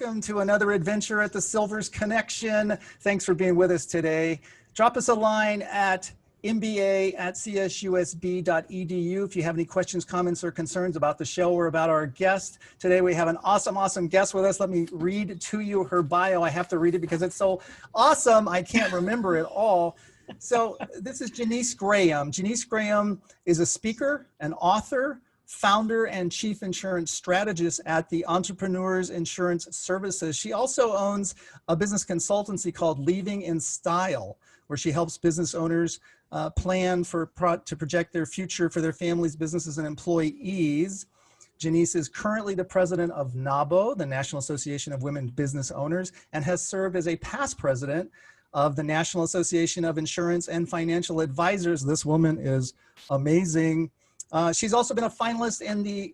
welcome to another adventure at the Silvers Connection. Thanks for being with us today. Drop us a line at mba@csusb.edu if you have any questions, comments, or concerns about the show or about our guest. Today we have an awesome guest with us. Let me read to you her bio. I have to read it because it's so awesome. I can't remember it all. So this is Janise Graham. Janise Graham is a speaker, an author, founder, and chief insurance strategist at the Entrepreneurs Insurance Services. She also owns a business consultancy called Leaving in Style, where she helps business owners plan to project their future for their families, businesses, and employees. Janise is currently the president of NAWBO, the National Association of Women Business Owners, and has served as a past president of the National Association of Insurance and Financial Advisors. This woman is amazing. She's also been a finalist in the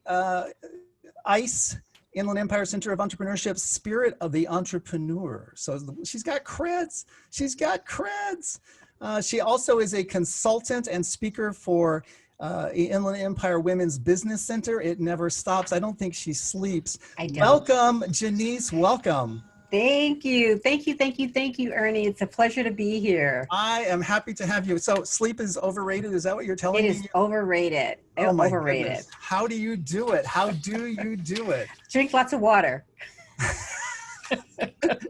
ICE, Inland Empire Center of Entrepreneurship, Spirit of the Entrepreneur. So she's got creds. She's got creds. She also is a consultant and speaker for Inland Empire Women's Business Center. It never stops. I don't think she sleeps. I don't. Welcome, Janise. Welcome. Thank you. Thank you, Ernie. It's a pleasure to be here. I am happy to have you. So sleep is overrated. Is that what you're telling me? It is overrated. Oh my overrated. Goodness. How do you do it? How do you do it? Drink lots of water.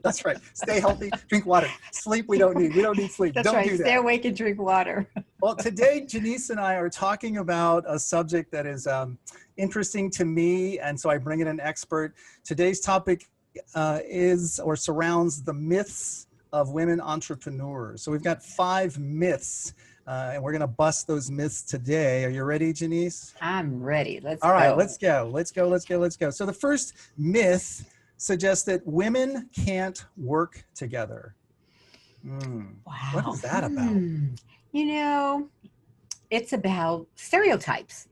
That's right. Stay healthy, drink water. Sleep we don't need. We don't need sleep. That's don't right. do that. Stay awake and drink water. Well, today, Janise and I are talking about a subject that is interesting to me, and so I bring in an expert. Today's topic is or surrounds the myths of women entrepreneurs. So we've got 5 myths, and we're going to bust those myths today. Are you ready, Janise? I'm ready. Let's go. All right, let's go. So the first myth suggests that women can't work together. Wow. What is that about? You know, it's about stereotypes.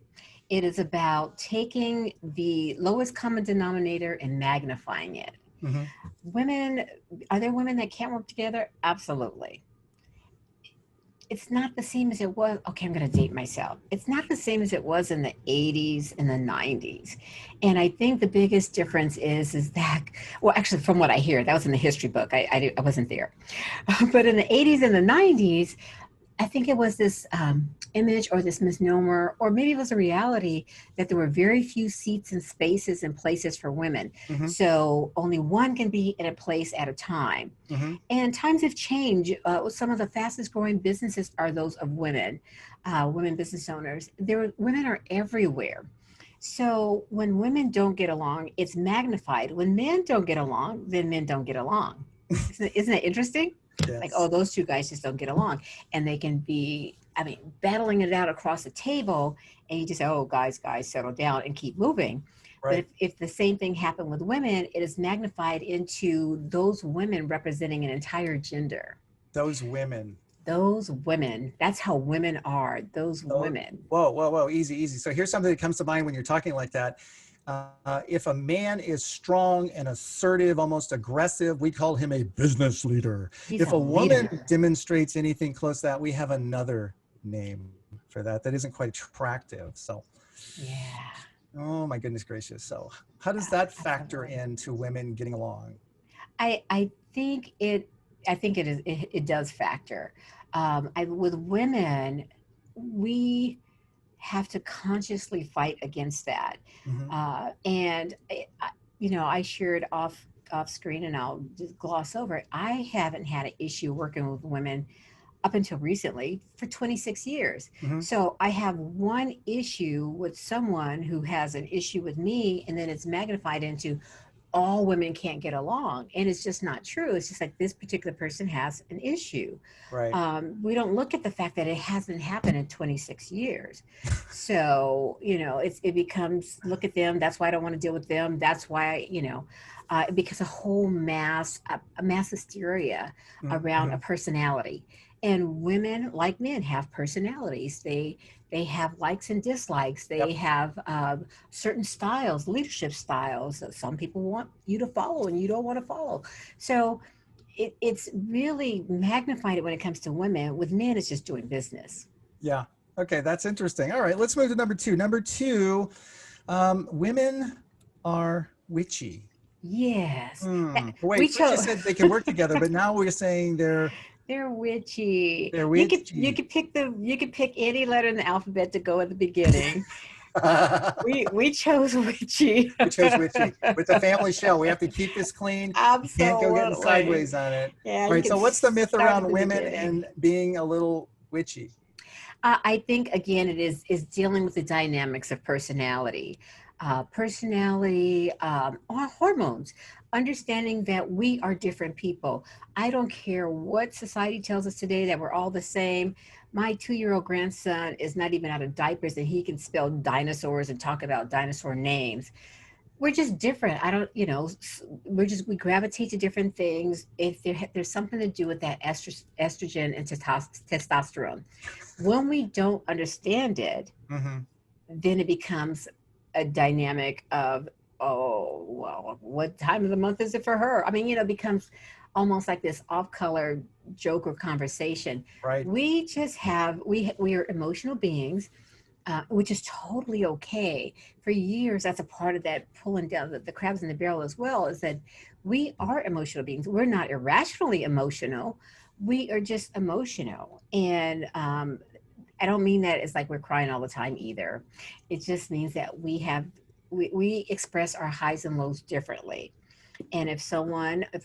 It is about taking the lowest common denominator and magnifying it. Mm-hmm. Women, are there women that can't work together? Absolutely. It's not the same as it was. Okay, I'm going to date myself. It's not the same as it was in the 80s and the 90s. And I think the biggest difference is that, well, actually, from what I hear, that was in the history book. I wasn't there. But in the 80s and the 90s, I think it was this image or this misnomer, or maybe it was a reality that there were very few seats and spaces and places for women. Mm-hmm. So only one can be in a place at a time. Mm-hmm. And times have changed. Some of the fastest growing businesses are those of women, women business owners. Women are everywhere. So when women don't get along, it's magnified. When men don't get along, then men don't get along. Isn't it interesting? Yes. Like, oh, those two guys just don't get along. And they can be, battling it out across the table, and you just say, oh, guys, settle down and keep moving. Right. But if the same thing happened with women, it is magnified into those women representing an entire gender. Those women. That's how women are, those women. Whoa, easy. So here's something that comes to mind when you're talking like that. If a man is strong and assertive, almost aggressive, we call him a business leader. If a woman demonstrates anything close to that, we have another name for that isn't quite attractive. So, yeah. Oh my goodness gracious. So how does that factor into women getting along? I think it does factor. With women, we have to consciously fight against that. Mm-hmm. And I shared off screen, and I'll just gloss over it. I haven't had an issue working with women up until recently for 26 years. Mm-hmm. So I have one issue with someone who has an issue with me, and then it's magnified into all women can't get along. And it's just not true. It's just like this particular person has an issue. Right. We don't look at the fact that it hasn't happened in 26 years. So, it becomes, look at them. That's why I don't want to deal with them. That's why, it becomes a whole mass hysteria mm-hmm. around a personality. And women, like men, have personalities. They have likes and dislikes. They have certain styles, leadership styles. Some people want you to follow and you don't want to follow. So it's really magnified when it comes to women. With men, it's just doing business. Yeah. Okay, that's interesting. All right, let's move to number 2. Number 2, women are witchy. Yes. Hmm. That, we Wait, first you chose. said they can work together, but now we're saying They're witchy. they're You witchy. could pick any letter in the alphabet to go at the beginning. We chose witchy. We chose witchy. With the family show, we have to keep this clean. You can't go getting Absolutely. sideways on it. Yeah, All you right. can So what's the myth start at around the women beginning. and being a little witchy? I think again, it is dealing with the dynamics of personality, or hormones. Understanding that we are different people. I don't care what society tells us today that we're all the same. My 2-year-old grandson is not even out of diapers, and he can spell dinosaurs and talk about dinosaur names. We're just different. I don't, we gravitate to different things. If there's something to do with that estrogen and testosterone. When we don't understand it, Hmm. then it becomes a dynamic of, oh, well, what time of the month is it for her? I mean, it becomes almost like this off-color joke or conversation. Right. We just have, we are emotional beings, which is totally okay. For years, that's a part of that pulling down the crabs in the barrel as well, is that we are emotional beings. We're not irrationally emotional. We are just emotional. And I don't mean that it's like we're crying all the time either. It just means that we express our highs and lows differently. And if a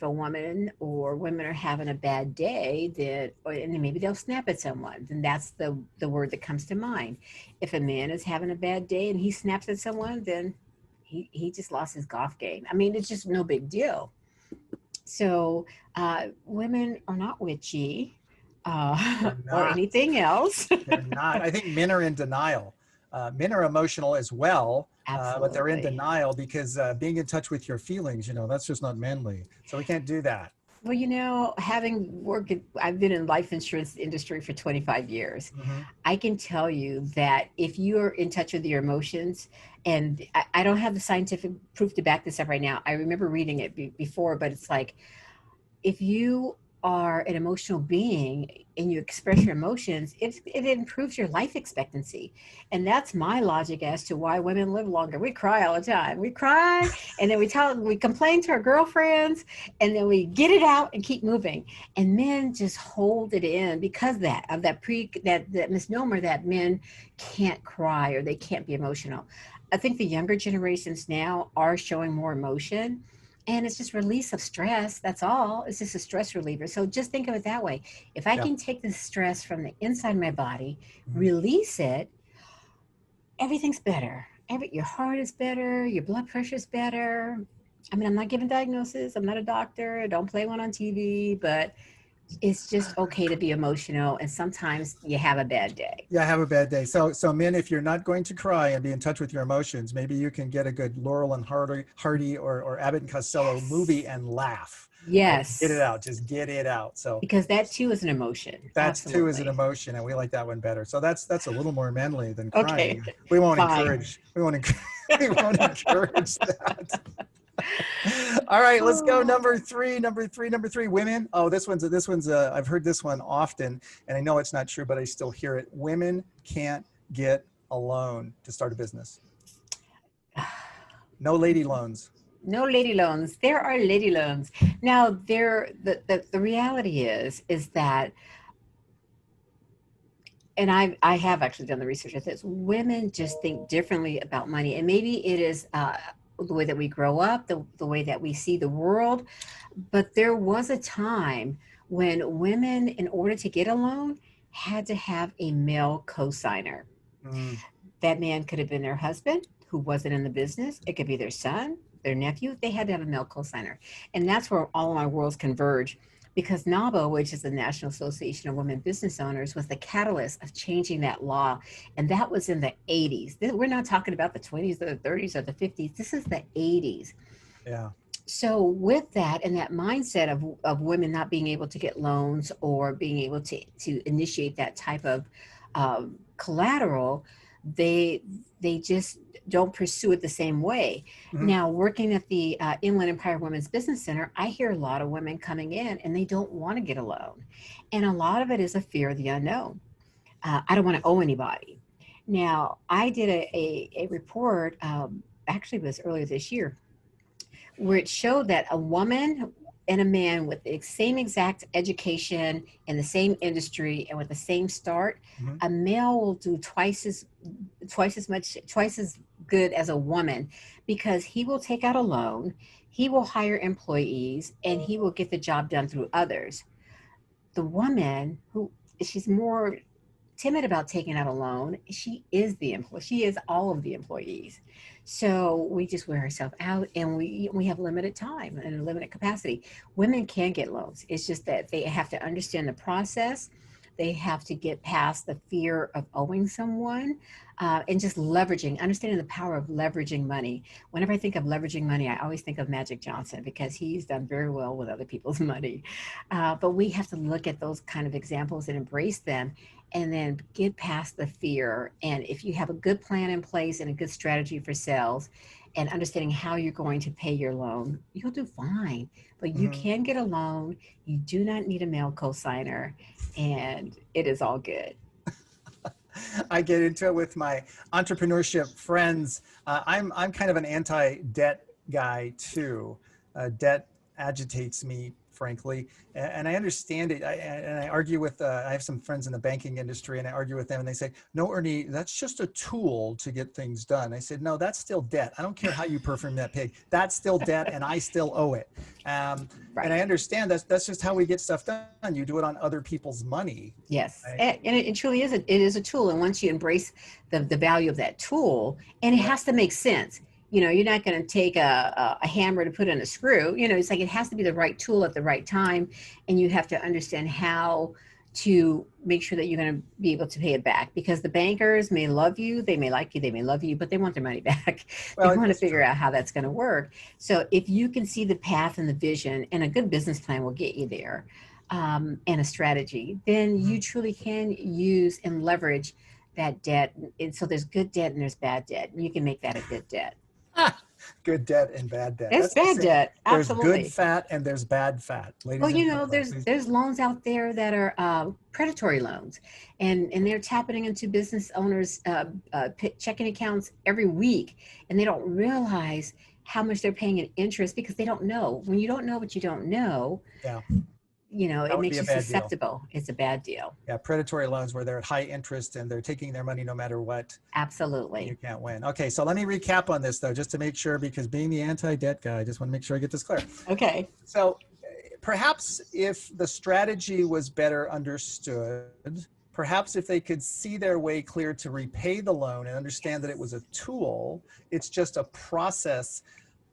woman or women are having a bad day, and maybe they'll snap at someone, then that's the word that comes to mind. If a man is having a bad day and he snaps at someone, then he just lost his golf game. I mean, it's just no big deal. So women are not witchy They're or not. anything else. They're not. I think men are in denial. Men are emotional as well, but they're in Absolutely. denial because being in touch with your feelings, that's just not manly. So we can't do that. Well, having worked, I've been in life insurance industry for 25 years. Hmm. I can tell you that if you're in touch with your emotions, and I don't have the scientific proof to back this up right now. I remember reading it before, but it's like if you are an emotional being and you express your emotions, it improves your life expectancy. And that's my logic as to why women live longer. We cry all the time. We cry and then we complain to our girlfriends and then we get it out and keep moving. And men just hold it in because that misnomer that men can't cry or they can't be emotional. I think the younger generations now are showing more emotion, and it's just release of stress. That's all. It's just a stress reliever. So just think of it that way. If I Yeah. can take the stress from the inside my body, Mhm. release it, everything's better. Your heart is better. Your blood pressure is better. I mean, I'm not giving diagnosis. I'm not a doctor. I don't play one on TV, but it's just okay to be emotional. And sometimes you have a bad day. Yeah, have a bad day. So men, if you're not going to cry and be in touch with your emotions, maybe you can get a good Laurel and Hardy or Abbott and Costello movie Yes. and laugh. Right? Get it Yes. out. Just get it out. So Because that too is an emotion. that's too is an Absolutely. emotion, and we like that one better. So that's a little more manly than Okay. crying. We won't Fine. encourage. We won't. We won't encourage that. All right, let's go. Oh. Number three. Women. Oh, this one's. I've heard this one often, and I know it's not true, but I still hear it. Women can't get a loan to start a business. No lady loans. No lady loans. There are lady loans. Now, the reality is that, and I have actually done the research at this. Women just think differently about money, and maybe it is the way that we grow up, the way that we see the world. But there was a time when women, in order to get a loan, had to have a male co-signer. Mm, That man could have been their husband who wasn't in the business. It could be their son, their nephew. They had to have a male co-signer. And that's where all of my worlds converge because NAWBO, which is the National Association of Women Business Owners, was the catalyst of changing that law. And that was in the 80s. We're not talking about the 20s or the 30s or the 50s. This is the 80s. yeah. So with that and that mindset of women not being able to get loans or being able to initiate that type of collateral, they they just don't pursue it the same way. Mhm. Now, working at the Inland Empire Women's Business Center, I hear a lot of women coming in and they don't want to get a loan. And a lot of it is a fear of the unknown. I don't want to owe anybody. Now, I did a report, actually it was earlier this year, where it showed that a woman and a man with the same exact education in the same industry and with the same start, Mhm. a male will do twice as good as a woman, because he will take out a loan, he will hire employees, and he will get the job done through others. The woman, who she's more timid about taking out a loan, she is the employee. She is all of the employees. So we just wear ourselves out, and we have limited time and a limited capacity. Women can get loans. It's just that they have to understand the process. They have to get past the fear of owing someone, and just leveraging, understanding the power of leveraging money. Whenever I think of leveraging money, I always think of Magic Johnson, because he's done very well with other people's money. But we have to look at those kind of examples and embrace them, and then get past the fear. And if you have a good plan in place and a good strategy for sales, and understanding how you're going to pay your loan, you'll do fine. But you Mhm. can get a loan. You do not need a male cosigner, and it is all good. I get into it with my entrepreneurship friends. I'm kind of an anti-debt guy too. Debt agitates me, frankly, and I understand it. And I argue with. I have some friends in the banking industry, and I argue with them, and they say, "No, Ernie, that's just a tool to get things done." I said, "No, that's still debt. I don't care how you perfume that pig. That's still debt, and I still owe it." And Right. I understand that's just how we get stuff done. You do it on other people's money. Yes, Right? and it truly is. It is a tool, and once you embrace the value of that tool, and it Right. has to make sense. You know, you're not going to take a hammer to put in a screw. You know, it's like it has to be the right tool at the right time, and you have to understand how to make sure that you're going to be able to pay it back. Because the bankers may love you, they may like you, they may love you, but they want their money back. They Well, want to that's figure true. out how that's going to work. So if you can see the path and the vision, and a good business plan will get you there, and a strategy, then Mhm. you truly can use and leverage that debt. And so there's good debt and there's bad debt, and you can make that a good debt. Good debt and bad debt. It's That's like bad saying debt, there's good absolutely. fat and there's bad fat. Well, Ladies and you know, gentlemen, there's please. there's loans out there that are predatory loans, and they're tapping into business owners' checking accounts every week, and they don't realize how much they're paying in interest, because they don't know. When you don't know what you don't know, Yeah, you know, that it would be makes a you bad deal. susceptible. It's a bad deal. Yeah, predatory loans where they're at high interest and they're taking their money no matter what, and you Absolutely. can't win. Okay, so let me recap on this though, just to make sure, because being the anti-debt guy, I just want to make sure I get this clear. Okay. So perhaps if the strategy was better understood, perhaps if they could see their way clear to repay the loan and understand that it was a tool, it's just a process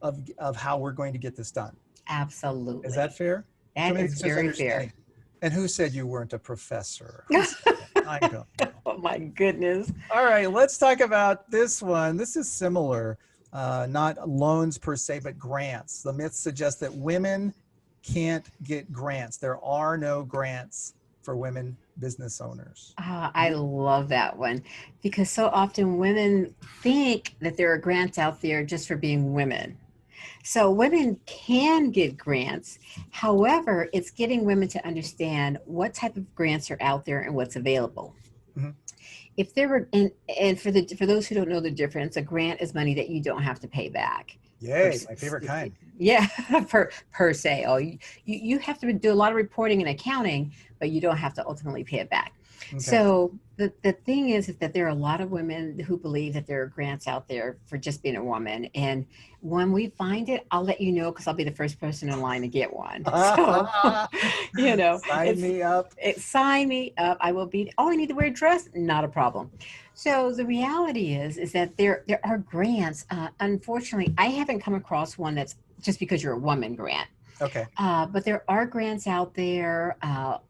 of how we're going to get this done. Is that Absolutely. fair? So That maybe is it's just very fair. understanding. And who said you weren't a professor? Who said that? I don't know. Oh my goodness. All right, let's talk about this one. This is similar, not loans per se, but grants. The myth suggests that women can't get grants. There are no grants for women business owners. I love that one, because so often women think that there are grants out there just for being women. So women can get grants. However, it's getting women to understand what type of grants are out there and what's available. Mhm. If there were, and for those who don't know the difference, a grant is money that you don't have to pay back. Yay, my favorite kind. Yeah, per se. Oh, you have to do a lot of reporting and accounting, but you don't have to ultimately pay it back. Okay. So the thing is that there are a lot of women who believe that there are grants out there for just being a woman. And when we find it, I'll let you know, because I'll be the first person in line to get one. So, you know, Sign me up. sign me up. I will be. Oh, I need to wear a dress. Not a problem. So the reality is that there are grants. Unfortunately, I haven't come across one that's just because you're a woman grant. Okay. But there are grants out there.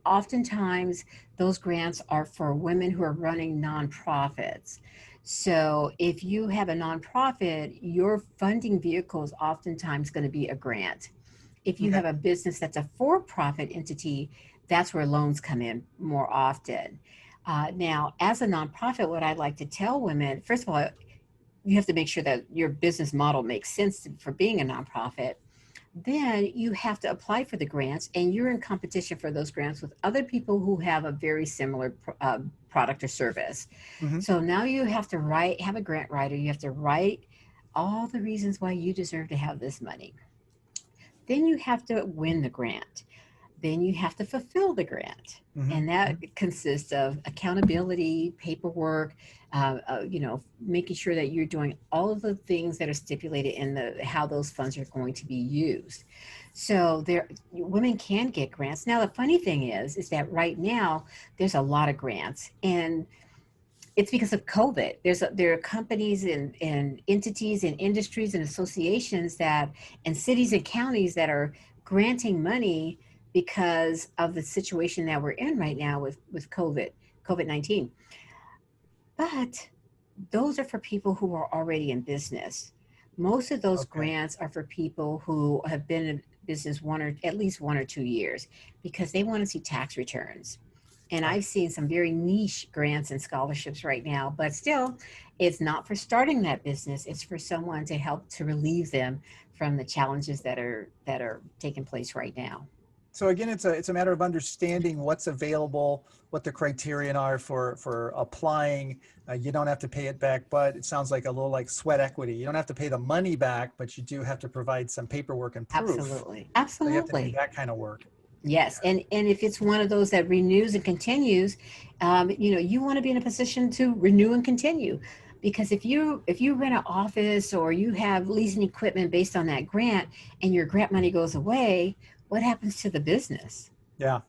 Oftentimes, those grants are for women who are running nonprofits. So if you have a nonprofit, your funding vehicle is oftentimes going to be a grant. If you Okay. have a business that's a for-profit entity, that's where loans come in more often. Now, as a nonprofit, what I'd like to tell women, first of all, you have to make sure that your business model makes sense for being a nonprofit. Then you have to apply for the grants, and you're in competition for those grants with other people who have a very similar product or service. Mhm. So now you have to have a grant writer. You have to write all the reasons why you deserve to have this money. Then you have to win the grant. Then you have to fulfill the grant. And that consists of accountability, paperwork, making sure that you're doing all of the things that are stipulated in how those funds are going to be used. So women can get grants. Now, the funny thing is that right now there's a lot of grants, and it's because of COVID. There are companies and entities and industries and associations and cities and counties that are granting money because of the situation that we're in right now with COVID-19. But those are for people who are already in business. Most of those grants are for people who have been in business at least 1 or 2 years, because they want to see tax returns. And I've seen some very niche grants and scholarships right now, but still, it's not for starting that business. It's for someone to help to relieve them from the challenges that are taking place right now. So again, it's a matter of understanding what's available, what the criterion are for applying. You don't have to pay it back, but it sounds like a little like sweat equity. You don't have to pay the money back, but you do have to provide some paperwork and proof. Absolutely. So you have to do that kind of work. Yes, and if it's one of those that renews and continues, you want to be in a position to renew and continue, because if you rent an office or you have leasing equipment based on that grant and your grant money goes away, what happens to the business? Yeah,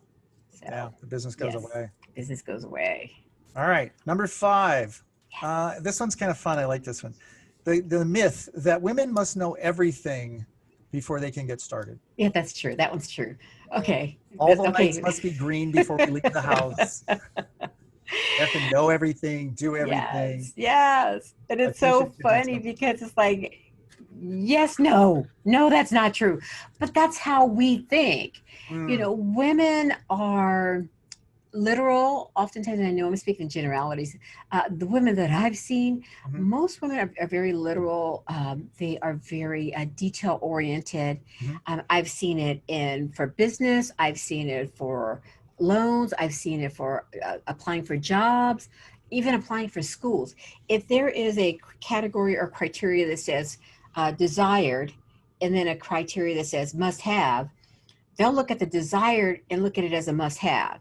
the business goes away. Business goes away. All right, number 5. This one's kind of fun. I like this one. The myth that women must know everything before they can get started. Yeah, that's true. That one's true. Okay. All the lights must be green before we leave the house. You have to know everything, do everything. Yes. And it's so funny because it's like, yes, no, that's not true. But that's how we think. Women are literal. Oftentimes, and I know I'm speaking in generalities, the women that I've seen, most women are very literal. They are very detail oriented. I've seen it for business. I've seen it for loans. I've seen it for applying for jobs, even applying for schools. If there is a category or criteria that says desired, and then a criteria that says must have, they'll look at the desired and look at it as a must have.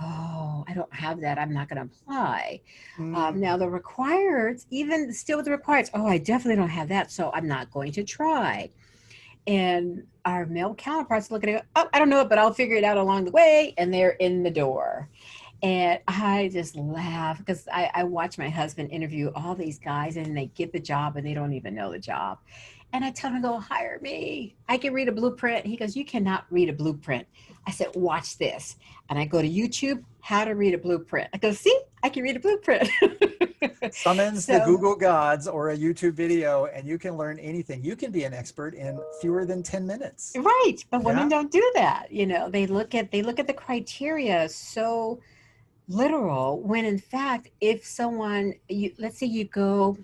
Oh, I don't have that. I'm not going to apply. Now the required, even still with the required, oh, I definitely don't have that, so I'm not going to try. And our male counterparts look at it, oh, I don't know it, but I'll figure it out along the way. And they're in the door. And I just laugh because I watch my husband interview all these guys, and they get the job and they don't even know the job. And I tell him, go hire me. I can read a blueprint. He goes, you cannot read a blueprint. I said, watch this. And I go to YouTube, how to read a blueprint. I go, see, I can read a blueprint. Summons the Google gods or a YouTube video, and you can learn anything. You can be an expert in fewer than 10 minutes. Right. But women don't do that. They look at the criteria so literal, when in fact, if someone, let's say you go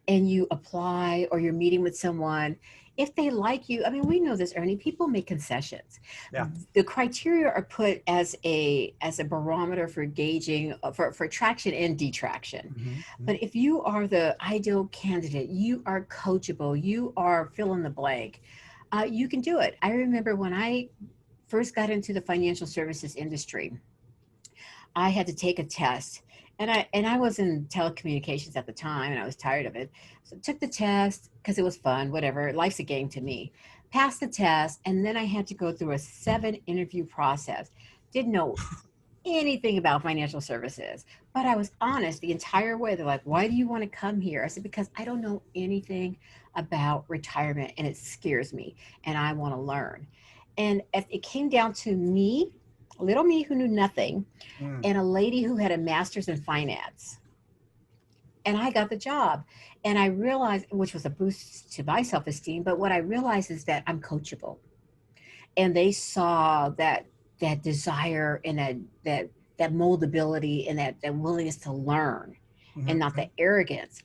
and you apply, or you're meeting with someone, if they like you, I mean, we know this, Ernie, people make concessions. Yeah. The criteria are put as a barometer for gauging, for attraction and detraction. But if you are the ideal candidate, you are coachable, you are fill in the blank, you can do it. I remember when I first got into the financial services industry, I had to take a test. And I was in telecommunications at the time, and I was tired of it. So I took the test because it was fun, whatever. Life's a game to me. Passed the test, and then I had to go through a 7-interview process. Didn't know anything about financial services, but I was honest the entire way. They're like, why do you want to come here? I said, because I don't know anything about retirement, and it scares me, and I want to learn. And it came down to me, little me who knew nothing, and a lady who had a master's in finance. And I got the job. And I realized, which was a boost to my self-esteem, but what I realized is that I'm coachable. And they saw that desire and that moldability and that willingness to learn, and not the arrogance.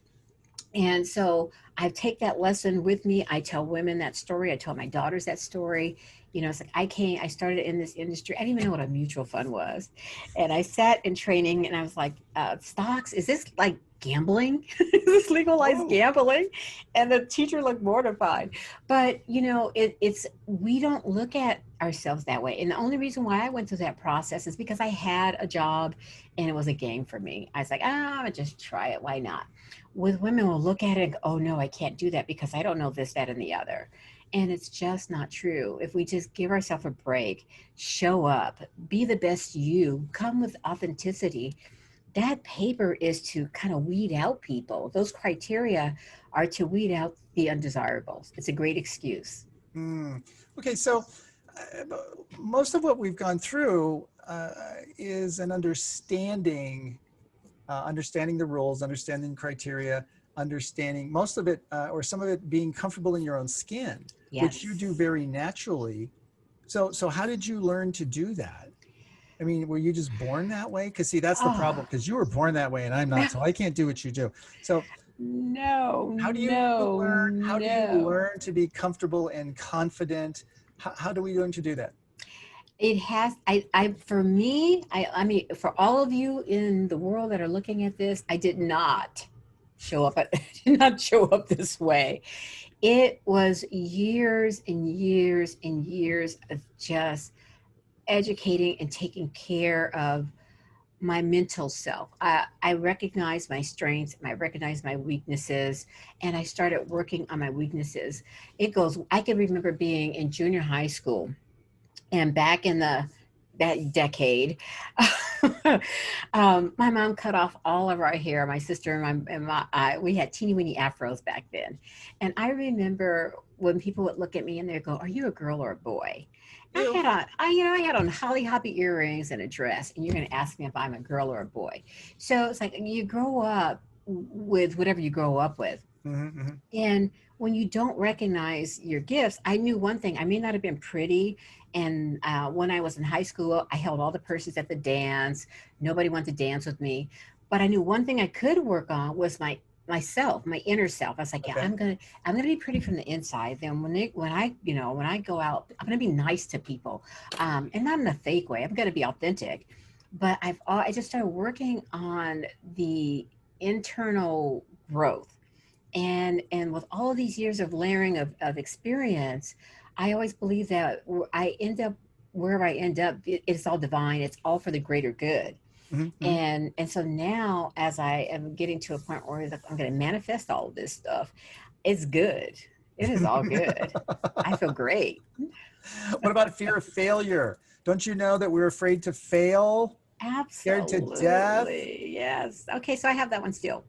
And so I take that lesson with me. I tell women that story. I tell my daughters that story. It's like I started in this industry. I didn't even know what a mutual fund was. And I sat in training, and I was like, stocks, is this like gambling? Is this legalized Whoa. gambling? And the teacher looked mortified. But, you know, we don't look at ourselves that way. And the only reason why I went through that process is because I had a job and it was a game for me. I was like, I'm gonna just try it. Why not? With women, we'll look at it and go, oh no, I can't do that because I don't know this, that, and the other. And it's just not true. If we just give ourselves a break, show up, be the best you, come with authenticity, that paper is to kind of weed out people. Those criteria are to weed out the undesirables. It's a great excuse. Okay, so most of what we've gone through is an understanding the rules, understanding criteria, understanding most of it or some of it being comfortable in your own skin, Yes. which you do very naturally. So how did you learn to do that? I mean, were you just born that way? Because see, that's the problem, because you were born that way and I'm not, so I can't do what you do. So No, how do you learn to be comfortable and confident? How do we learn to do that? It has, for me, I mean, for all of you in the world that are looking at this, I did not show up, this way. It was years and years and years of just educating and taking care of my mental self. I recognized my strengths, I recognized my weaknesses, and I started working on my weaknesses. I can remember being in junior high school and back in that decade, my mom cut off all of our hair. My sister and we had teeny weeny afros back then. And I remember when people would look at me and they'd go, "Are you a girl or a boy?" I had on holly hoppy earrings and a dress, and you're going to ask me if I'm a girl or a boy. So it's like you grow up with whatever you grow up with. Mm-hmm. And when you don't recognize your gifts, I knew one thing: I may not have been pretty. And when I was in high school, I held all the purses at the dance. Nobody wanted to dance with me. But I knew one thing I could work on was myself, my inner self. I was like, yeah, Okay. I'm gonna be pretty from the inside. Then when I go out, I'm gonna be nice to people, and not in a fake way. I'm gonna be authentic. But I just started working on the internal growth, and with all of these years of layering of experience, I always believe that I end up wherever I end up, it's all divine. It's all for the greater good. Mm-hmm. And so now, as I am getting to a point where I'm going to manifest all of this stuff, it's good. It is all good. I feel great. What about fear of failure? Don't you know that we're afraid to fail? Scared to death? Absolutely. Yes. Okay. So I have that one still.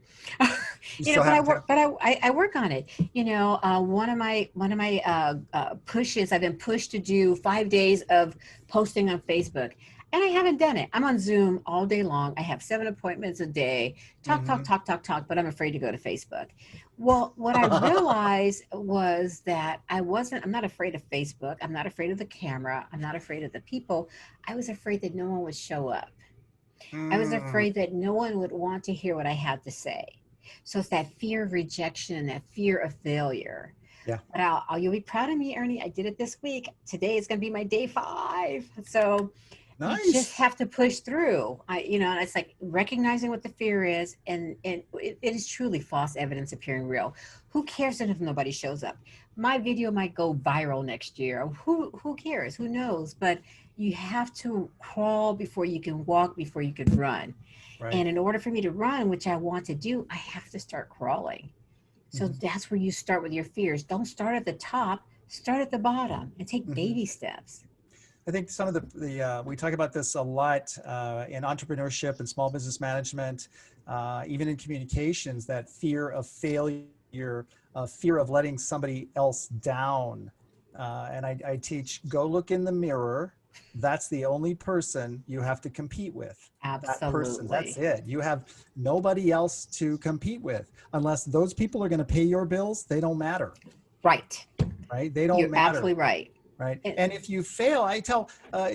Still But have to. I work on it. One of my pushes, I've been pushed to do 5 days of posting on Facebook, and I haven't done it. I'm on Zoom all day long. I have 7 appointments a day, talk, but I'm afraid to go to Facebook. Well, what I realized was that I'm not afraid of Facebook. I'm not afraid of the camera. I'm not afraid of the people. I was afraid that no one would show up. I was afraid that no one would want to hear what I had to say. So it's that fear of rejection and that fear of failure. Yeah. But you'll be proud of me, Ernie. I did it this week. Today is going to be my day 5. So Nice. you just have to push through. And it's like recognizing what the fear is, and it is truly false evidence appearing real. Who cares if nobody shows up? My video might go viral next year. Who cares? Who knows? But you have to crawl before you can walk, before you can run. Right. And in order for me to run, which I want to do, I have to start crawling. So that's where you start with your fears. Don't start at the top, start at the bottom and take baby steps. I think some of the we talk about this a lot in entrepreneurship and small business management, even in communications, that fear of failure, fear of letting somebody else down. And I teach, go look in the mirror. That's the only person you have to compete with. Absolutely. That person, that's it. You have nobody else to compete with. Unless those people are going to pay your bills, they don't matter. Right. Right? They don't You're matter. absolutely right. Right. And if you fail, I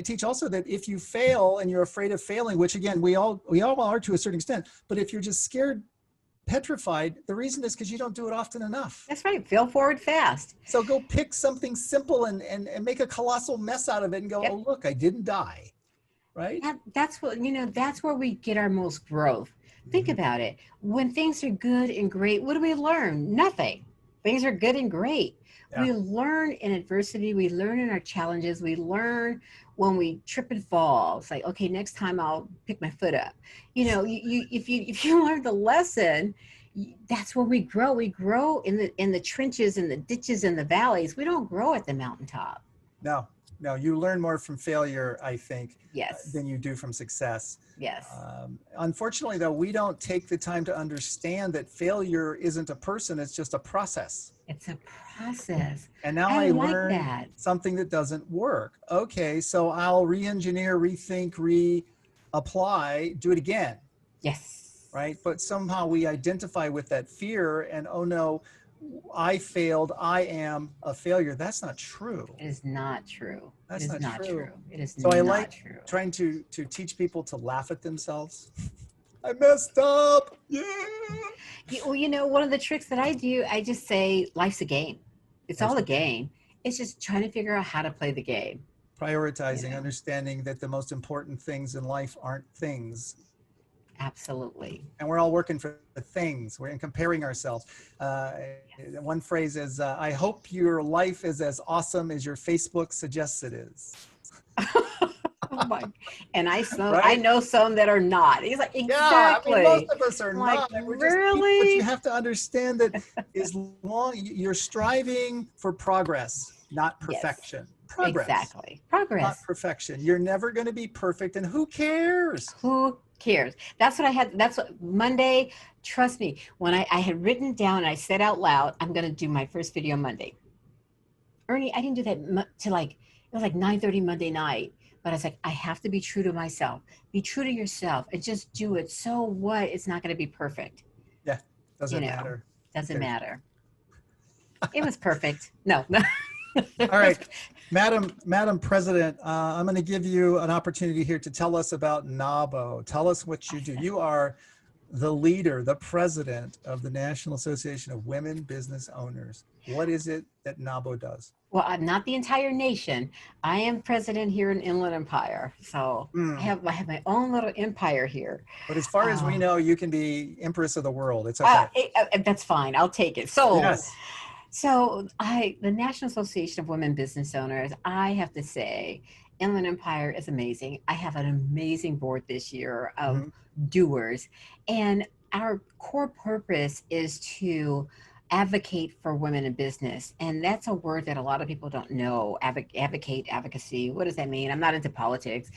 teach also that if you fail and you're afraid of failing, which again, we all are to a certain extent, but if you're just scared, petrified, the reason is because you don't do it often enough. That's right. Fail forward fast. So go pick something simple and make a colossal mess out of it and go, oh, look, I didn't die. Right. That's where we get our most growth. Think about it. When things are good and great, what do we learn? Nothing. Things are good and great. Yeah. We learn in adversity. We learn in our challenges. We learn when we trip and fall. It's like, okay, next time I'll pick my foot up. You know, if you learn the lesson, that's where we grow. We grow in the trenches, in the ditches, in the valleys. We don't grow at the mountaintop. No, no, you learn more from failure, I think, Yes. than you do from success. Yes. Unfortunately, though, we don't take the time to understand that failure isn't a person, it's just a process. It's a process. And now I I like learn that. something that doesn't work. Okay, so I'll re-engineer, rethink, reapply, do it again, Yes. right? But somehow we identify with that fear and, oh no, I failed, I am a failure. That's not true. It is not true. That's it is not true. It is So not I like true. trying to teach people to laugh at themselves. I messed up. Yeah. Well, you know, one of the tricks that I do, I just say life's a game. It's all a game. It's just trying to figure out how to play the game. Prioritizing, You know. understanding that the most important things in life aren't things. Absolutely. And we're all working for the things. We're comparing ourselves. One phrase is, I hope your life is as awesome as your Facebook suggests it is. Oh my! And I Right? know some that are not. He's like, exactly. Yeah, I mean, most of us are Like, not. We're really? But you have to understand that as long you're striving for progress, not perfection. Progress. Exactly. Progress. Not perfection. You're never going to be perfect, and who cares? Who cares? That's what I had. That's what Monday. Trust me, when I had written down and I said out loud, I'm going to do my first video Monday. Ernie, I didn't do that till like, it was like 9:30 Monday night. But I was like, I have to be true to myself. Be true to yourself and just do it. So what? It's not going to be perfect. Yeah, doesn't matter. Doesn't matter. It was perfect. No. All right, Madam President, I'm going to give you an opportunity here to tell us about NAWBO. Tell us what you do. You are the leader, the president of the National Association of Women Business Owners. What is it that NAWBO does? Well, I'm not the entire nation. I am president here in Inland Empire. So I have my own little empire here. But as far as we know, you can be empress of the world. It's okay. That's fine. I'll take it. So, yes. So the National Association of Women Business Owners, I have to say, Inland Empire is amazing. I have an amazing board this year of doers. And our core purpose is to advocate for women in business. And that's a word that a lot of people don't know. Advocate, advocacy. What does that mean? I'm not into politics.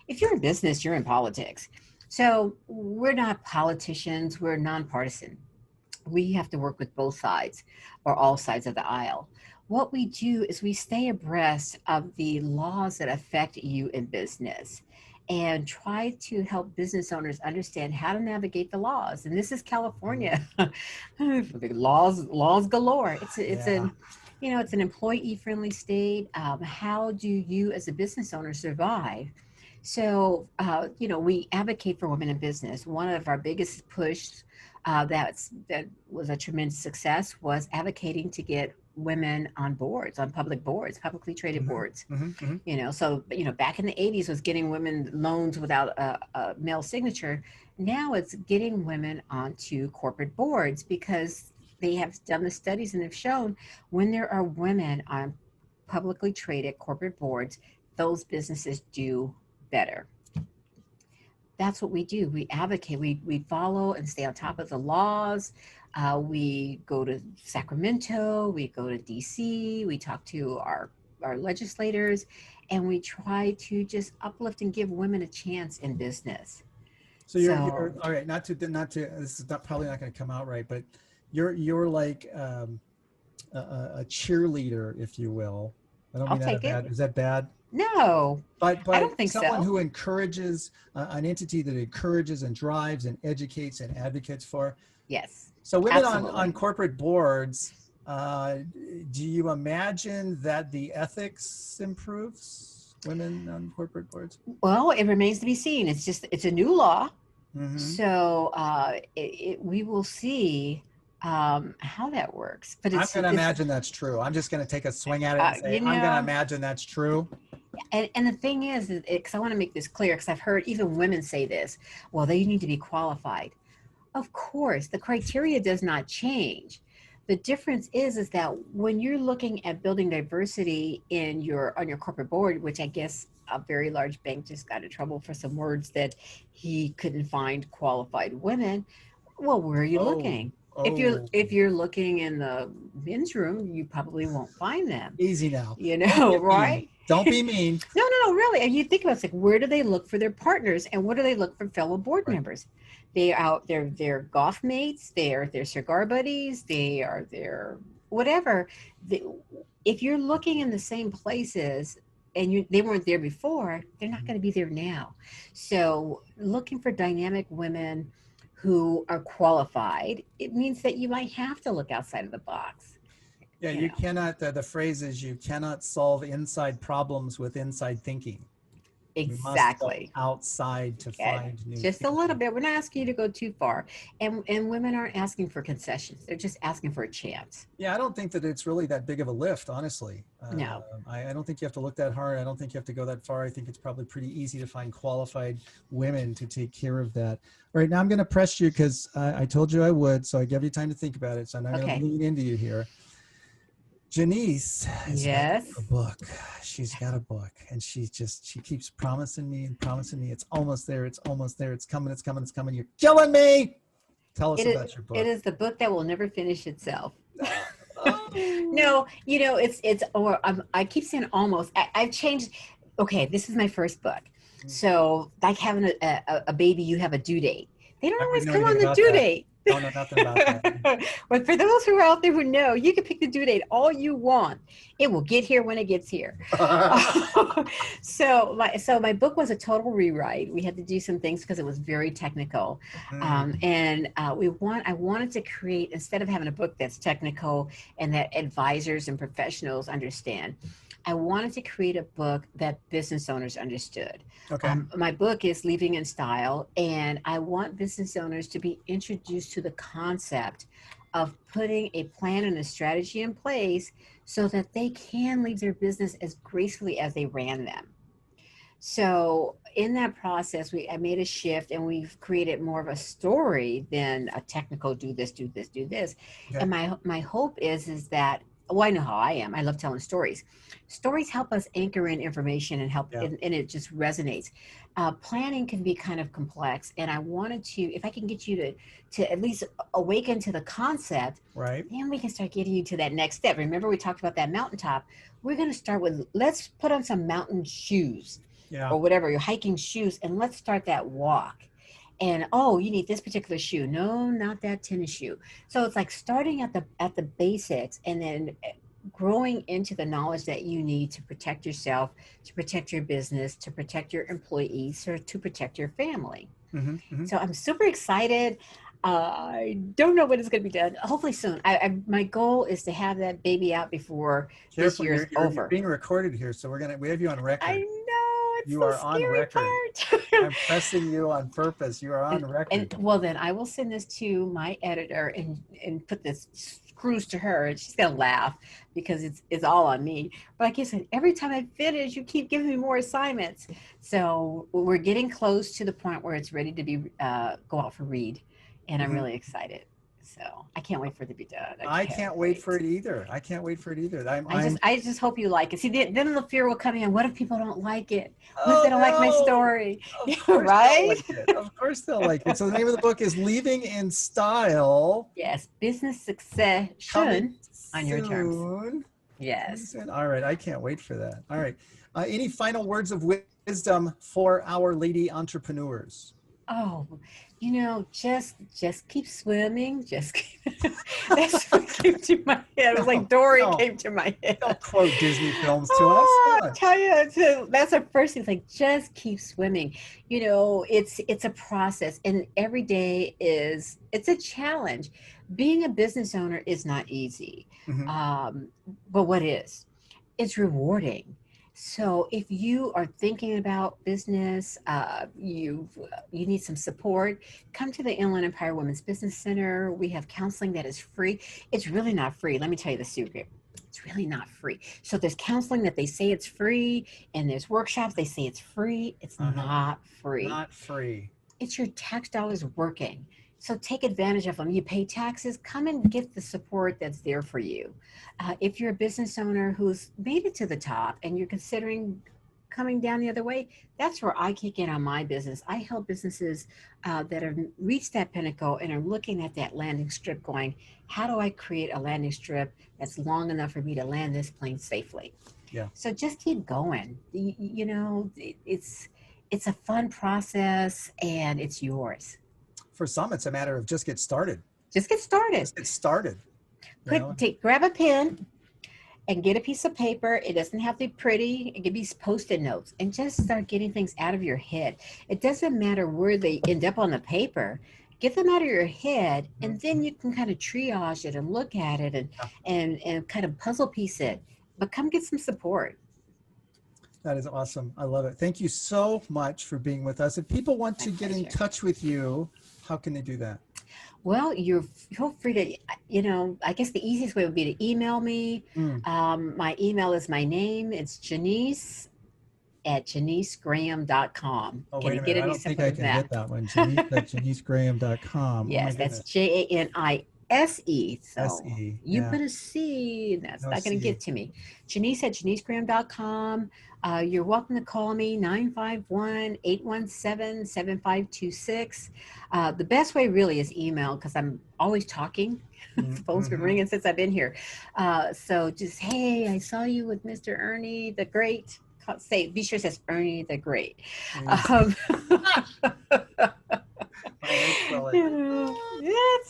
If you're in business, you're in politics. So we're not politicians. We're nonpartisan. We have to work with both sides or all sides of the aisle. What we do is we stay abreast of the laws that affect you in business and try to help business owners understand how to navigate the laws. And this is California. laws galore. It's an employee-friendly state. How do you as a business owner survive? So, we advocate for women in business. One of our biggest push that was a tremendous success was advocating to get women on boards, on public boards, publicly traded boards. So back in the 80s was getting women loans without a male signature. Now it's getting women onto corporate boards because they have done the studies and have shown when there are women on publicly traded corporate boards, those businesses do better. That's what we do. We advocate, we follow and stay on top of the laws. We go to Sacramento, we go to DC, we talk to our legislators, and we try to just uplift and give women a chance in business. So you're all right. Not to. This is probably not going to come out right, but you're like a cheerleader, if you will. I don't mean that bad. Is that bad? No, but I don't think someone so. Who encourages an entity that encourages and drives and educates and advocates for. Yes. So women on corporate boards, do you imagine that the ethics improves? Women on corporate boards? Well, it remains to be seen. It's a new law. So we will see how that works. But I'm going to imagine that's true. I'm just going to take a swing at it and say, I'm going to imagine that's true. And the thing is, because I want to make this clear, because I've heard even women say this, well, they need to be qualified. Of course, the criteria does not change. The difference is that when you're looking at building diversity in your on your corporate board, which I guess a very large bank just got in trouble for some words that he couldn't find qualified women. Well, where are you Oh, looking? oh, If you're looking in the men's room, you probably won't find them. easy now. You Don't know, be mean. right? Don't be mean. No, no, no, really. And you think about it, it's like, where do they look for their partners and what do they look for fellow board Right. members? They are out, they're golf mates, they're their cigar buddies, they are their whatever. The, if you're looking in the same places and they weren't there before, they're not Mhm. going to be there now. So looking for dynamic women who are qualified, it means that you might have to look outside of the box, Yeah, you you know. cannot, the phrase is you cannot solve inside problems with inside thinking. You must go Exactly. outside to Yeah, find new just a little thinking. bit. We're not asking you to go too far. And women aren't asking for concessions. They're just asking for a chance. Yeah, I don't think that it's really that big of a lift, honestly. No. I don't think you have to look that hard. I don't think you have to go that far. I think it's probably pretty easy to find qualified women to take care of that. All right, now I'm going to press you because I told you I would, so I gave you time to think about it. So I'm not going to Okay. lean into you here. Janice has got a Yes. book. She's got a book, and she keeps promising me and promising me. It's almost there. It's almost there. It's coming. It's coming. It's coming. You're killing me. Tell us It is about your it book. is the book that will never finish itself. Oh. No, it's or I keep saying almost. I've changed. Okay, this is my first book. So like having a baby, you have a due date. They don't I always wouldn't know come anything on the about due that. date. Don't know nothing about that. But for those who are out there who know, you can pick the due date all you want. It will get here when it gets here. So my book was a total rewrite. We had to do some things because it was very technical, Mm, and I wanted to create, instead of having a book that's technical and that advisors and professionals understand, I wanted to create a book that business owners understood. okay. My book is Leaving in Style, and I want business owners to be introduced to the concept of putting a plan and a strategy in place so that they can leave their business as gracefully as they ran them. So in that process, I made a shift and we've created more of a story than a technical do this, do this, do this. Okay. And my hope is that, well, I know how I am. I love telling stories. Stories help us anchor in information and help, Yeah. and it just resonates. Planning can be kind of complex, and I wanted to, if I can get you to at least awaken to the concept, Right. then we can start getting you to that next step. Remember, we talked about that mountaintop. We're going to start with, let's put on some mountain shoes Yeah. or whatever, your hiking shoes, and let's start that walk. And oh, you need this particular shoe. No, not that tennis shoe. So it's like starting at the basics and then growing into the knowledge that you need to protect yourself, to protect your business, to protect your employees, or to protect your family. Hmm. Hmm. So I'm super excited. I don't know when it's going to be done. Hopefully soon. My goal is to have that baby out before this Careful, year is you're over. being recorded here, so we have you on I record. know, it's You the are on scary record. part. I'm pressing you on purpose. You are on And record. well, then I will send this to my editor and put this screws to her, and she's gonna laugh because it's all on me. But like I said, every time I finish, you keep giving me more assignments. So we're getting close to the point where it's ready to be go out for read, and I'm Mhm. really excited. So I can't wait for it to be done. I can't can't wait for wait. it either. I can't wait for it either. I just hope you like it. See, then the fear will come in. What if people don't like it? What if Oh they don't like my no. story? Of course they'll Right? like it. Of course they'll like it. So the name of the book is Leaving in Style. Yes, business Coming succession on your terms. soon. Coming Yes. soon. All right. I can't wait for that. All right. Any final words of wisdom for our lady entrepreneurs? Oh, just keep swimming. Just keep, that's what came to my head. It was like No, Dory no, came to my head. don't quote Disney films to us. Oh, Come I on. tell you, that's the first thing. It's like just keep swimming. It's a process, and every day it's a challenge. Being a business owner is not easy, Mhm. but what is? It's rewarding. So if you are thinking about business, you need some support, come to the Inland Empire Women's Business Center. We have counseling that is free. It's really not free. Let me tell you the secret. It's really not free. So there's counseling that they say it's free, and there's workshops they say it's free. It's Uh-huh. not free. Not free. It's your tax dollars working. So take advantage of them. You pay taxes, come and get the support that's there for you. If you're a business owner who's made it to the top and you're considering coming down the other way, that's where I kick in on my business. I help businesses that have reached that pinnacle and are looking at that landing strip going, how do I create a landing strip that's long enough for me to land this plane safely? Yeah. So just keep going. It's a fun process and it's yours. For some, it's a matter of just get started. Just get started. Just get started. Grab a pen and get a piece of paper. It doesn't have to be pretty. It can be Post-it notes and just start getting things out of your head. It doesn't matter where they end up on the paper. Get them out of your head, and then you can kind of triage it and look at it and kind of puzzle piece it. But come get some support. That is awesome. I love it. Thank you so much for being with us. If people want to get in touch with you, how can they do that? Well, feel free to, I guess the easiest way would be to email me. My email is my name. It's Janise at JaniseGraham.com. Oh, wait a minute. I don't think I can get that one. Janise at JaniseGraham.com. Yes, that's JANISE. So S-E, you put a C, and that's not going to get to me. Janise at JaniseGraham.com. You're welcome to call me, 951-817-7526. The best way really is email, because I'm always talking. The phone's been ringing since I've been here. So just, hey, I saw you with Mr. Ernie the Great. Be sure it says Ernie the Great. It's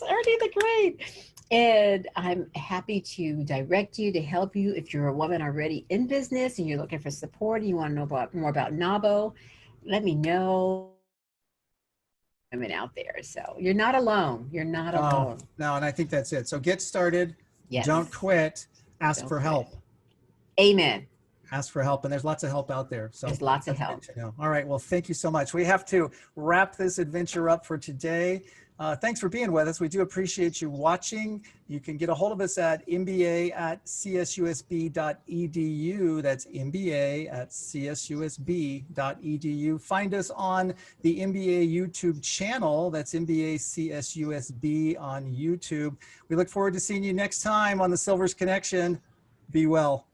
Ernie the Great. And I'm happy to direct you, to help you. If you're a woman already in business and you're looking for support and you want to know more about NAWBO, let me know. Women out there. So you're not alone. You're not alone. No, and I think that's it. So get started. Yes. Don't quit. Ask for help. Amen. Ask for help, and there's lots of help out there. So there's lots of help. All right. Well, thank you so much. We have to wrap this adventure up for today. Thanks for being with us. We do appreciate you watching. You can get a hold of us at mba@csusb.edu. That's mba@csusb.edu. Find us on the MBA YouTube channel. That's MBA CSUSB on YouTube. We look forward to seeing you next time on the Silvers Connection. Be well.